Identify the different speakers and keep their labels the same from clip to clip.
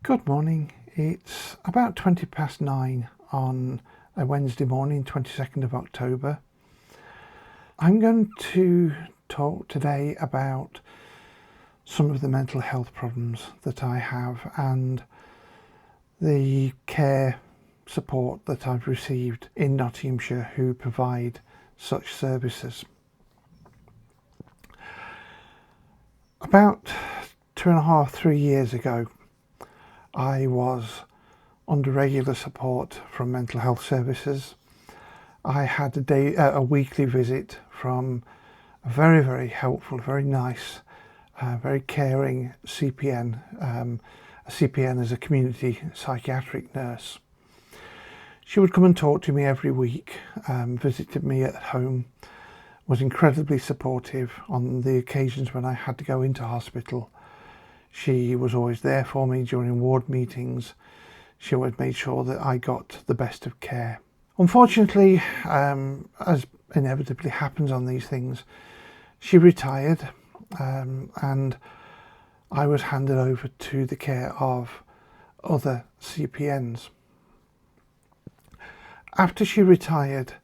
Speaker 1: Good morning. It's about 9:20 on a Wednesday morning, 22nd of October. I'm going to talk today about some of the mental health problems that I have and the care support that I've received in Nottinghamshire who provide such services. About 2.5, 3 years ago, I was under regular support from mental health services. I had a weekly visit from a very, very helpful, very nice, very caring CPN. A CPN is a community psychiatric nurse. She would come and talk to me every week, visited me at home, was incredibly supportive on the occasions when I had to go into hospital. She was always there for me during ward meetings. She always made sure that I got the best of care. Unfortunately, as inevitably happens on these things, she retired and I was handed over to the care of other CPNs. After she retired,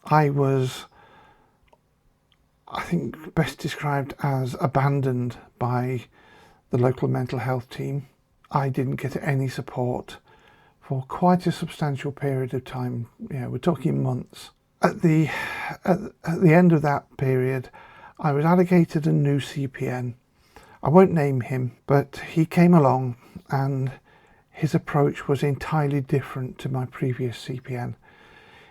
Speaker 1: I was, I think, best described as abandoned by the local mental health team. I didn't get any support for quite a substantial period of time. We're talking months. At the end of that period, I was allocated a new CPN. I won't name him, but he came along and his approach was entirely different to my previous CPN.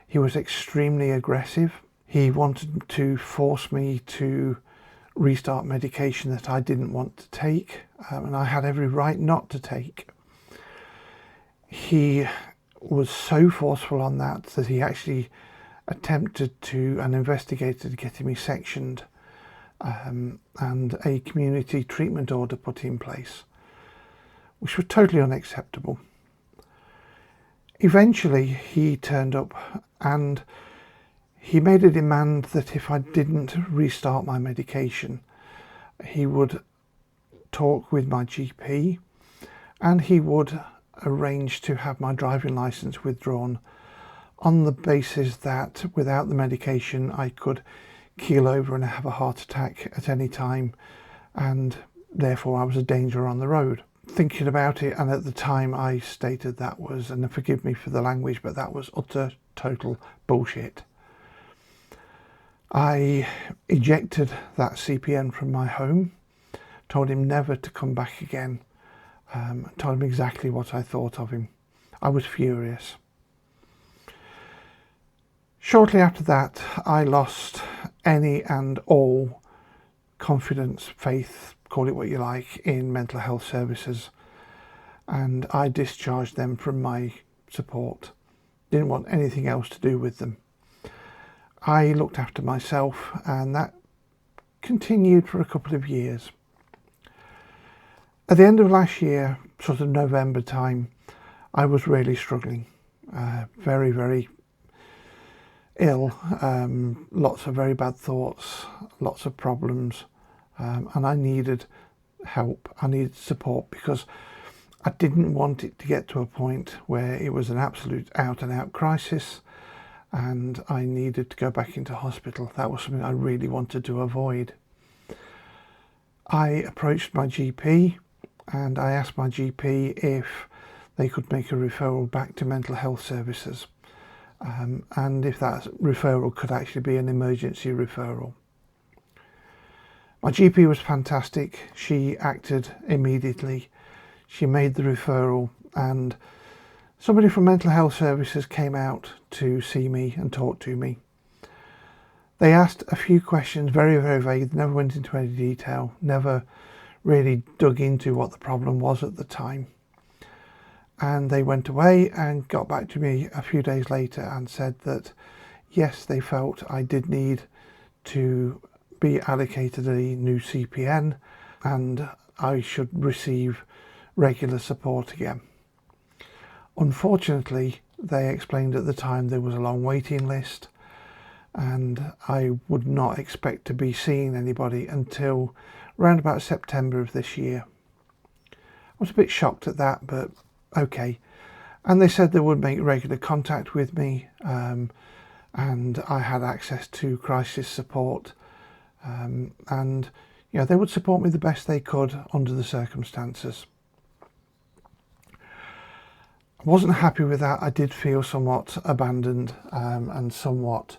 Speaker 1: He was extremely aggressive. He wanted to force me to restart medication that I didn't want to take, and I had every right not to take. He was so forceful on that he actually attempted to and investigated getting me sectioned and a community treatment order put in place, which was totally unacceptable. Eventually he turned up and he made a demand that if I didn't restart my medication, he would talk with my GP and he would arrange to have my driving licence withdrawn on the basis that without the medication I could keel over and have a heart attack at any time, and therefore I was a danger on the road. Thinking about it, and at the time I stated that was, and forgive me for the language, but that was utter, total bullshit. I ejected that CPN from my home, told him never to come back again, told him exactly what I thought of him. I was furious. Shortly after that, I lost any and all confidence, faith, call it what you like, in mental health services, and I discharged them from my support. Didn't want anything else to do with them. I looked after myself, and that continued for a couple of years. At the end of last year, sort of November time, I was really struggling, very, very ill, lots of very bad thoughts, lots of problems, and I needed help, I needed support, because I didn't want it to get to a point where it was an absolute out and out crisis and I needed to go back into hospital. That was something I really wanted to avoid. I approached my GP and I asked my GP if they could make a referral back to mental health services, and if that referral could actually be an emergency referral. My GP was fantastic. She acted immediately. She made the referral and somebody from mental health services came out to see me and talk to me. They asked a few questions, very, very vague. They never went into any detail, never really dug into what the problem was at the time. And they went away and got back to me a few days later and said that yes, they felt I did need to be allocated a new CPN and I should receive regular support again. Unfortunately, they explained at the time there was a long waiting list and I would not expect to be seeing anybody until around about September of this year. was a bit shocked at that, but okay. And they said they would make regular contact with me, and I had access to crisis support, and they would support me the best they could under the circumstances. I wasn't happy with that. I did feel somewhat abandoned and somewhat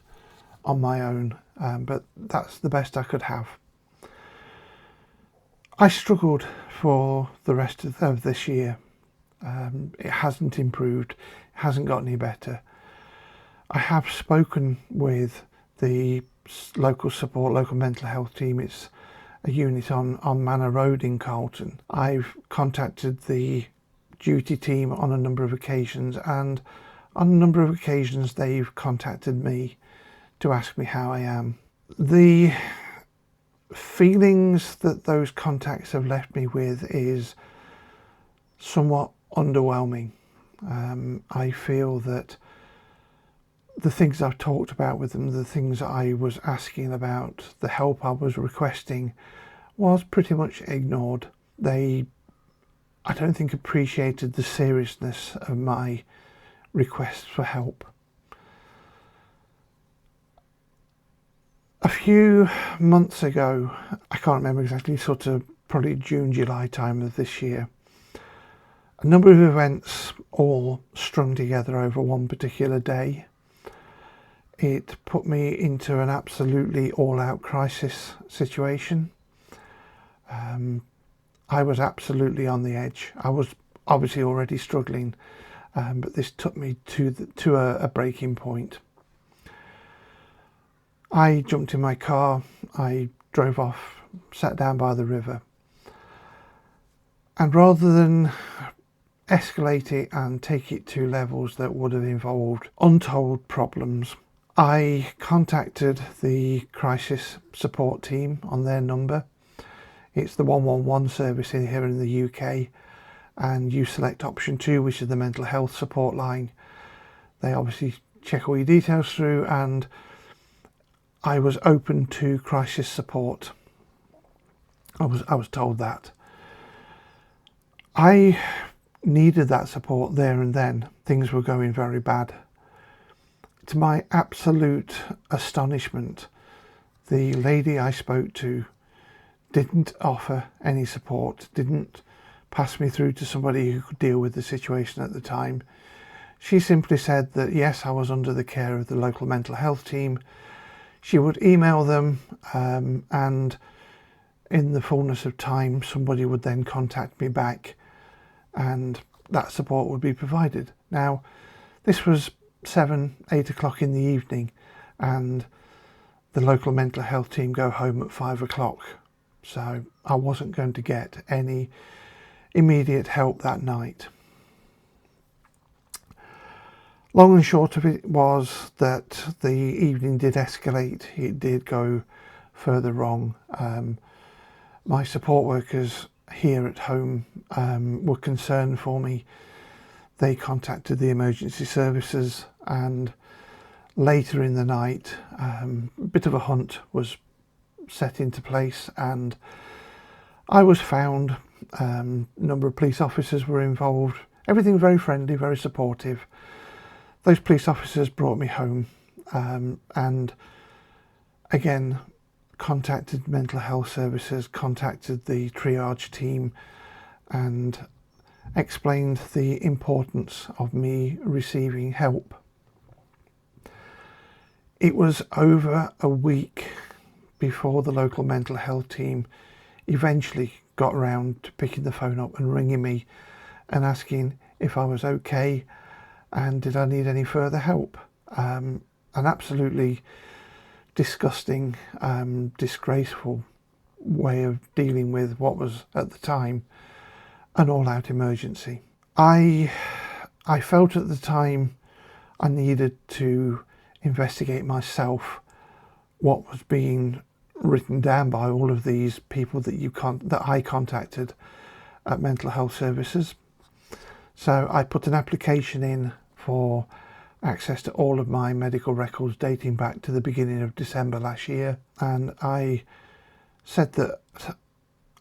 Speaker 1: on my own, but that's the best I could have. I struggled for the rest of this year. It hasn't improved, it hasn't got any better. I have spoken with the local mental health team. It's a unit on Manor Road in Carlton. I've contacted the duty team on a number of occasions, and on a number of occasions they've contacted me to ask me how I am. The feelings that those contacts have left me with is somewhat underwhelming. I feel that the things I've talked about with them, the things I was asking about, the help I was requesting, was pretty much ignored. They, I don't think, appreciated the seriousness of my requests for help. A few months ago, I can't remember exactly, sort of probably June, July time of this year, a number of events all strung together over one particular day. It put me into an absolutely all-out crisis situation. I was absolutely on the edge. I was obviously already struggling, but this took me to a breaking point. I jumped in my car, I drove off, sat down by the river, and rather than escalate it and take it to levels that would have involved untold problems, I contacted the crisis support team on their number. It's the 111 service here in the UK, and you select option 2, which is the mental health support line. They obviously check all your details through, and I was open to crisis support. I was told that. I needed that support there and then. Things were going very bad. To my absolute astonishment, the lady I spoke to didn't offer any support, didn't pass me through to somebody who could deal with the situation at the time. She simply said that yes, I was under the care of the local mental health team. She would email them, and in the fullness of time somebody would then contact me back and that support would be provided. Now, this was 7-8 o'clock in the evening, and the local mental health team go home at 5 o'clock, so I wasn't going to get any immediate help that night. Long and short of it was that the evening did escalate. It did go further wrong. My support workers here at home were concerned for me. They contacted the emergency services, and later in the night a bit of a hunt was set into place, and I was found. A number of police officers were involved. Everything very friendly, very supportive. Those police officers brought me home, and again contacted mental health services, contacted the triage team, and explained the importance of me receiving help. It was over a week before the local mental health team eventually got around to picking the phone up and ringing me and asking if I was okay and did I need any further help. An absolutely disgusting, disgraceful way of dealing with what was at the time an all-out emergency. I felt at the time I needed to investigate myself what was being written down by all of these people that I contacted at mental health services. So I put an application in for access to all of my medical records dating back to the beginning of December last year, and I said that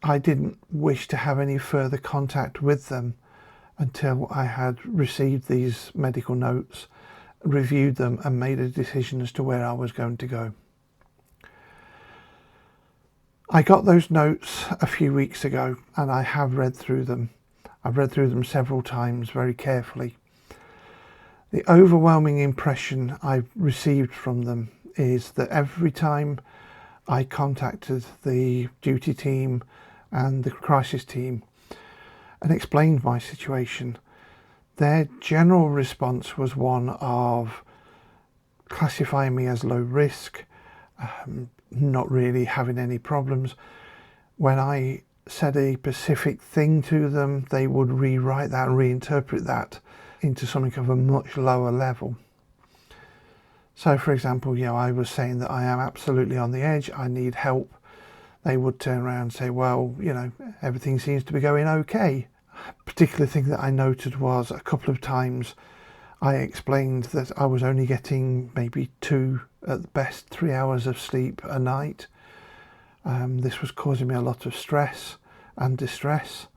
Speaker 1: I didn't wish to have any further contact with them until I had received these medical notes, reviewed them and made a decision as to where I was going to go. I got those notes a few weeks ago and I have read through them. I've read through them several times very carefully. The overwhelming impression I've received from them is that every time I contacted the duty team and the crisis team and explained my situation, their general response was one of classifying me as low risk, not really having any problems. When I said a specific thing to them, they would rewrite that and reinterpret that into something of a much lower level. So for example, I was saying that I am absolutely on the edge, I need help. They would turn around and say, well, everything seems to be going okay. A particular thing that I noted was a couple of times I explained that I was only getting maybe 2, at the best 3 hours of sleep a night. This was causing me a lot of stress and distress.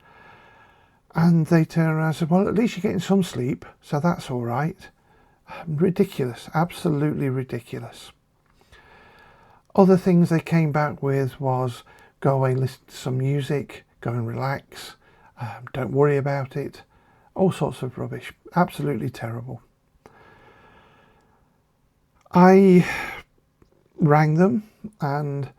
Speaker 1: And they turned around and said, well, at least you're getting some sleep, so that's all right. Ridiculous, absolutely ridiculous. Other things they came back with was, go away, listen to some music, go and relax, don't worry about it. All sorts of rubbish, absolutely terrible. I rang them and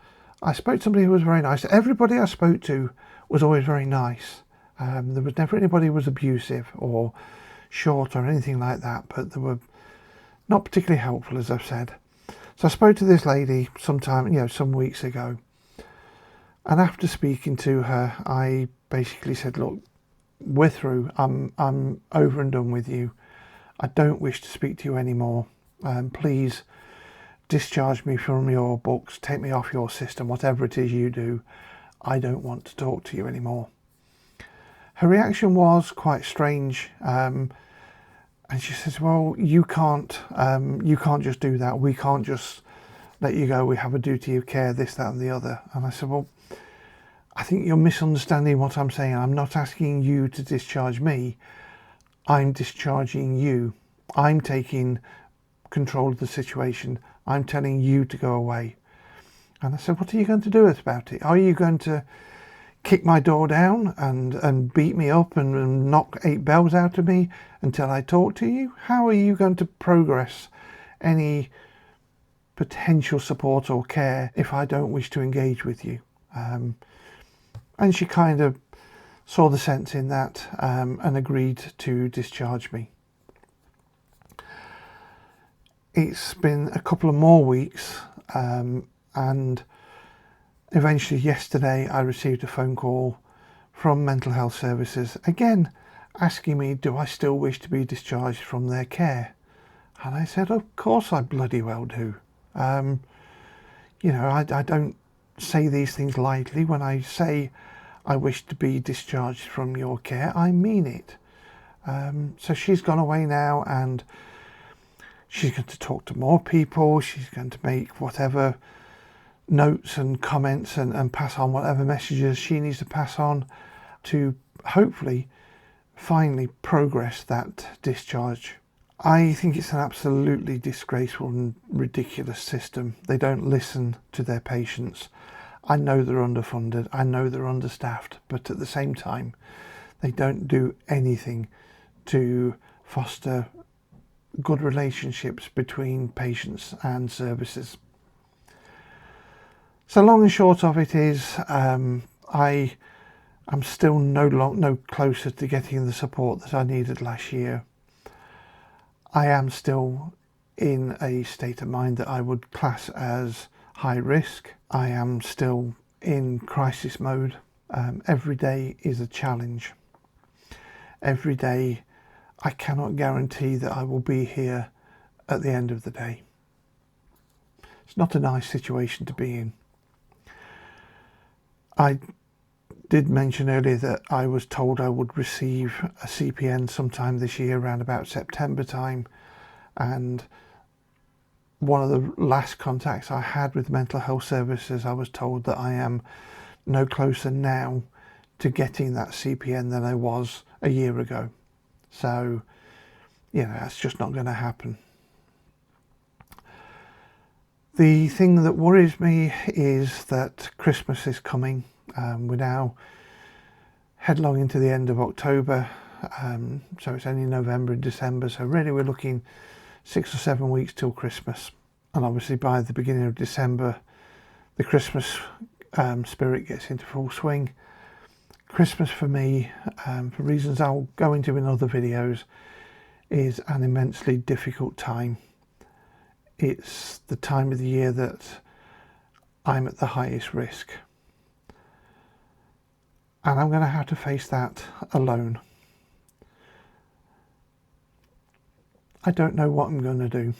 Speaker 1: I spoke to somebody who was very nice. Everybody I spoke to was always very nice. There was never anybody who was abusive or short or anything like that, but they were not particularly helpful, as I've said. So I spoke to this lady sometime, some weeks ago, and after speaking to her, I basically said, look, we're through. I'm over and done with you. I don't wish to speak to you anymore. Please discharge me from your books, take me off your system, whatever it is you do. I don't want to talk to you anymore. Her reaction was quite strange. And she says, well, you can't just do that. We can't just let you go. We have a duty of care, this, that and the other. And I said, well, I think you're misunderstanding what I'm saying. I'm not asking you to discharge me. I'm discharging you. I'm taking control of the situation. I'm telling you to go away. And I said, what are you going to do about it? Are you going to kick my door down and beat me up and knock 8 bells out of me until I talk to you? How are you going to progress any potential support or care if I don't wish to engage with you? And she kind of saw the sense in that and agreed to discharge me. It's been a couple of more weeks and eventually yesterday I received a phone call from Mental Health Services, again asking me, do I still wish to be discharged from their care? And I said, of course I bloody well do. I don't say these things lightly. When I say I wish to be discharged from your care, I mean it. So she's gone away now and she's going to talk to more people. She's going to make whatever notes and comments and pass on whatever messages she needs to pass on to hopefully finally progress that discharge. I think it's an absolutely disgraceful and ridiculous system. They don't listen to their patients. I know they're underfunded, I know they're understaffed, but at the same time they don't do anything to foster good relationships between patients and services. So long and short of it is, I am still no closer to getting the support that I needed last year. I am still in a state of mind that I would class as high risk. I am still in crisis mode. Every day is a challenge. Every day I cannot guarantee that I will be here at the end of the day. It's not a nice situation to be in. I did mention earlier that I was told I would receive a CPN sometime this year, around about September time, and one of the last contacts I had with mental health services, I was told that I am no closer now to getting that CPN than I was a year ago. So, that's just not going to happen. The thing that worries me is that Christmas is coming. We're now headlong into the end of October, so it's only November and December, so really we're looking 6 or 7 weeks till Christmas. And obviously by the beginning of December, the Christmas spirit gets into full swing. Christmas for me, for reasons I'll go into in other videos, is an immensely difficult time. It's the time of the year that I'm at the highest risk. And I'm going to have to face that alone. I don't know what I'm going to do.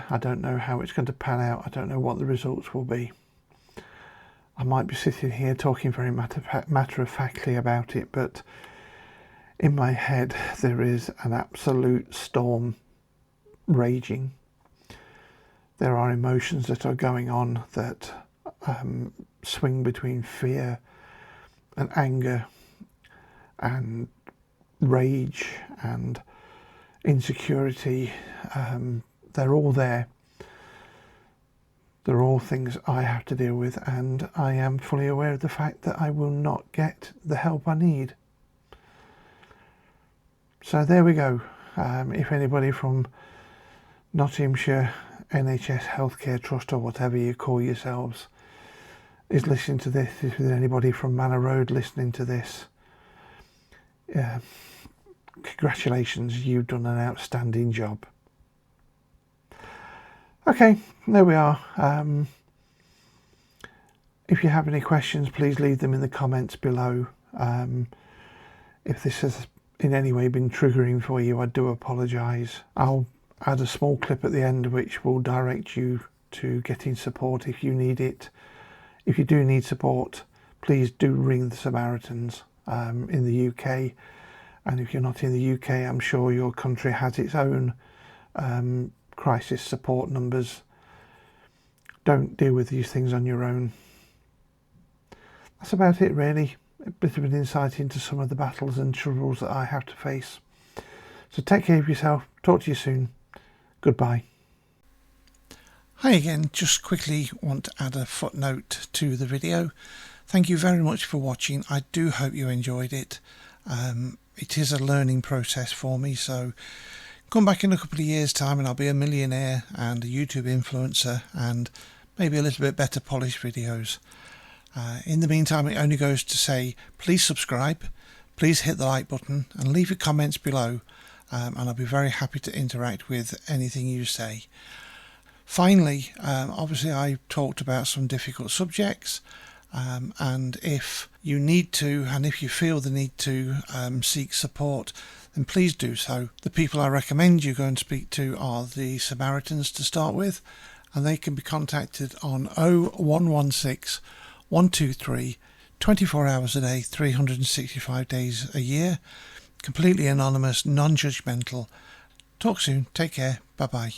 Speaker 1: I don't know how it's going to pan out. I don't know what the results will be. I might be sitting here talking very matter-of-factly about it, but in my head there is an absolute storm raging. There are emotions that are going on that swing between fear and anger and rage and insecurity. They're all there. They're all things I have to deal with, and I am fully aware of the fact that I will not get the help I need. So there we go. If anybody from Nottinghamshire NHS Healthcare Trust, or whatever you call yourselves, is listening to this, if there's anybody from Manor Road listening to this, congratulations, you've done an outstanding job. Okay, there we are. If you have any questions, please leave them in the comments below. If this has in any way been triggering for you, I do apologise. I'll add a small clip at the end which will direct you to getting support if you need it. If you do need support, please do ring the Samaritans in the UK. And if you're not in the UK, I'm sure your country has its own crisis support numbers. Don't deal with these things on your own. That's about it really. A bit of an insight into some of the battles and troubles that I have to face. So take care of yourself. Talk to you soon. Goodbye. Hi again. Just quickly want to add a footnote to the video. Thank you very much for watching. I do hope you enjoyed it. It is a learning process for me, so come back in a couple of years' time and I'll be a millionaire and a YouTube influencer and maybe a little bit better polished videos. In the meantime, it only goes to say, please subscribe, please hit the like button and leave your comments below, and I'll be very happy to interact with anything you say. Finally, obviously I talked about some difficult subjects, and if you need to, and if you feel the need to seek support, then please do so. The people I recommend you go and speak to are the Samaritans to start with, and they can be contacted on 0116 123 24 hours a day, 365 days a year. Completely anonymous, non-judgmental. Talk soon. Take care. Bye bye.